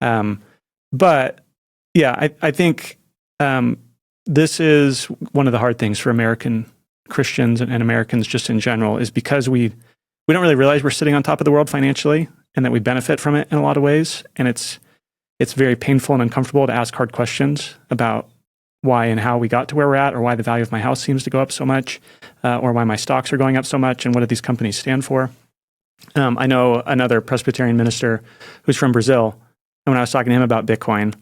But yeah, I think this is one of the hard things for American Christians and Americans just in general, is because we don't really realize we're sitting on top of the world financially and that we benefit from it in a lot of ways. And it's very painful and uncomfortable to ask hard questions about why and how we got to where we're at, or why the value of my house seems to go up so much, or why my stocks are going up so much, and what do these companies stand for. I know another Presbyterian minister who's from Brazil, and when I was talking to him about Bitcoin,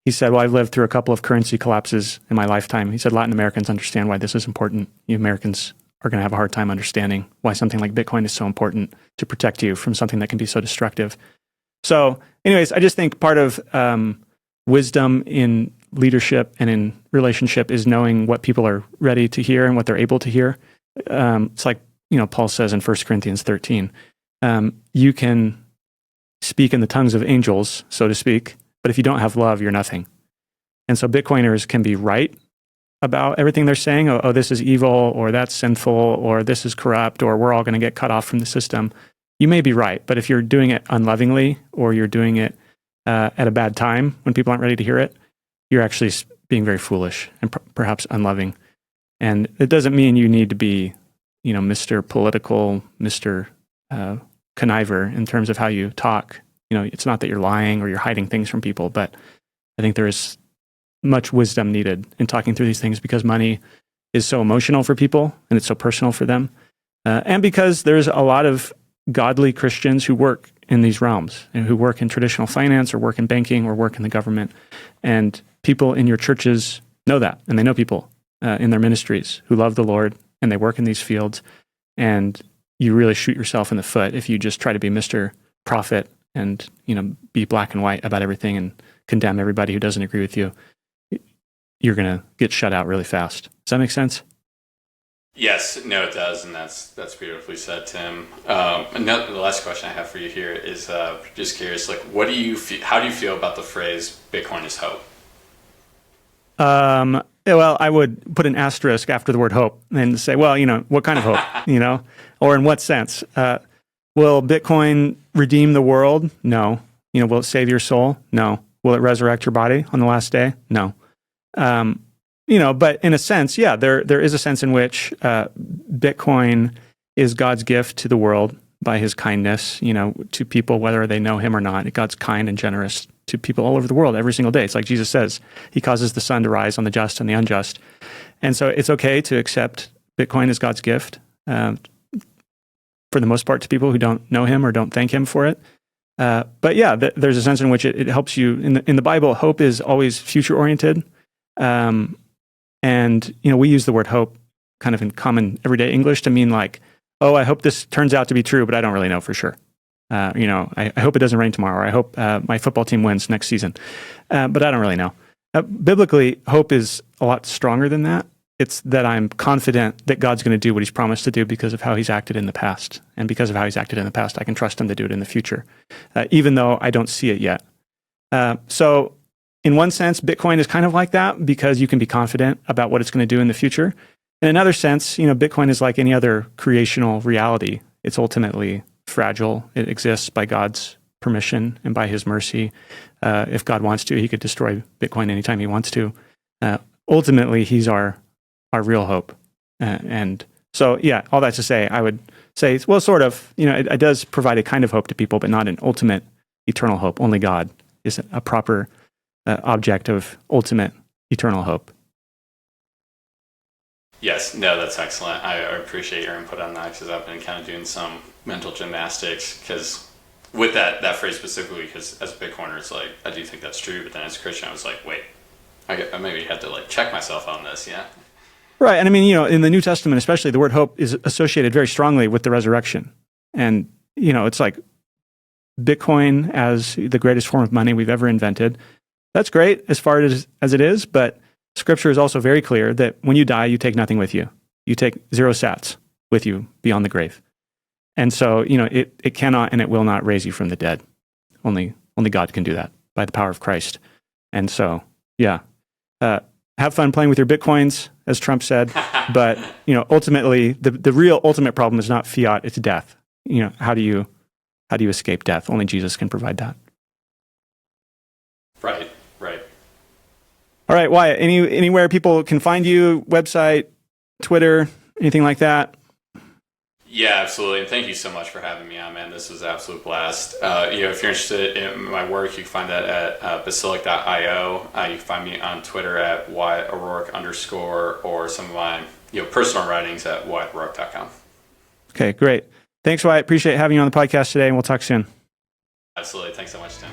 he said, well, I've lived through a couple of currency collapses in my lifetime. He said, Latin Americans understand why this is important. You Americans are going to have a hard time understanding why something like Bitcoin is so important to protect you from something that can be so destructive. So anyways, I just think part of wisdom in leadership and in relationship is knowing what people are ready to hear and what they're able to hear. It's like, Paul says in 1 Corinthians 13, you can speak in the tongues of angels, so to speak, but if you don't have love, you're nothing. And so Bitcoiners can be right about everything they're saying. Oh, this is evil, or that's sinful, or this is corrupt, or we're all going to get cut off from the system. You may be right, but if you're doing it unlovingly, or you're doing it at a bad time when people aren't ready to hear it, you're actually being very foolish and perhaps unloving. And it doesn't mean you need to be, Mr. Political, Mr. Conniver in terms of how you talk. It's not that you're lying or you're hiding things from people, but I think there is much wisdom needed in talking through these things because money is so emotional for people and it's so personal for them. And because there's a lot of godly Christians who work in these realms and who work in traditional finance or work in banking or work in the government. And people in your churches know that, and they know people in their ministries who love the Lord and they work in these fields. And you really shoot yourself in the foot if you just try to be Mr. Prophet and, be black and white about everything and condemn everybody who doesn't agree with you. You're going to get shut out really fast. Does that make sense? Yes, no, it does, and that's beautifully said, Tim. And the last question I have for you here is just curious, like, how do you feel about the phrase "Bitcoin is hope"? Well, I would put an asterisk after the word hope and say, well, what kind of hope, or in what sense? Will Bitcoin redeem the world? No. Will it save your soul? No. Will it resurrect your body on the last day? No. But in a sense, yeah, there is a sense in which Bitcoin is God's gift to the world by his kindness, to people, whether they know him or not. God's kind and generous to people all over the world every single day. It's like Jesus says, he causes the sun to rise on the just and the unjust. And so it's okay to accept Bitcoin as God's gift, for the most part, to people who don't know him or don't thank him for it. But yeah, there's a sense in which it helps you. In the Bible, hope is always future-oriented. And, we use the word hope kind of in common everyday English to mean like, oh, I hope this turns out to be true, but I don't really know for sure. I hope it doesn't rain tomorrow, or I hope my football team wins next season, but I don't really know. Biblically, hope is a lot stronger than that. It's that I'm confident that God's going to do what he's promised to do because of how he's acted in the past. And because of how he's acted in the past, I can trust him to do it in the future, even though I don't see it yet. So in one sense, Bitcoin is kind of like that because you can be confident about what it's going to do in the future. In another sense, Bitcoin is like any other creational reality. It's ultimately fragile. It exists by God's permission and by his mercy. If God wants to, he could destroy Bitcoin anytime he wants to. Ultimately, he's our real hope. And so, yeah, all that to say, I would say, well, sort of, it does provide a kind of hope to people, but not an ultimate eternal hope. Only God is a proper object of ultimate eternal hope. Yes, no, that's excellent. I appreciate your input on that because I've been kind of doing some mental gymnastics because with that phrase specifically, because as a Bitcoiner, it's like, I do think that's true, but then as a Christian, I was like, wait, I maybe had to check myself on this, yeah? Right, and I mean, in the New Testament especially, the word hope is associated very strongly with the resurrection. And, it's like Bitcoin as the greatest form of money we've ever invented. That's great as far as it is, but Scripture is also very clear that when you die, you take nothing with you. You take 0 sats with you beyond the grave. And so, it cannot and it will not raise you from the dead. Only God can do that by the power of Christ. And so, yeah, have fun playing with your Bitcoins, as Trump said. But, ultimately, the real ultimate problem is not fiat, it's death. How do you escape death? Only Jesus can provide that. Right. All right, Wyatt, anywhere people can find you, website, Twitter, anything like that? Yeah, absolutely. And thank you so much for having me on, man. This was an absolute blast. If you're interested in my work, you can find that at basilic.io. You can find me on Twitter at Wyatt O'Rourke _ or some of my personal writings at wyattorourke.com. Okay, great. Thanks, Wyatt. Appreciate having you on the podcast today, and we'll talk soon. Absolutely. Thanks so much, Tim.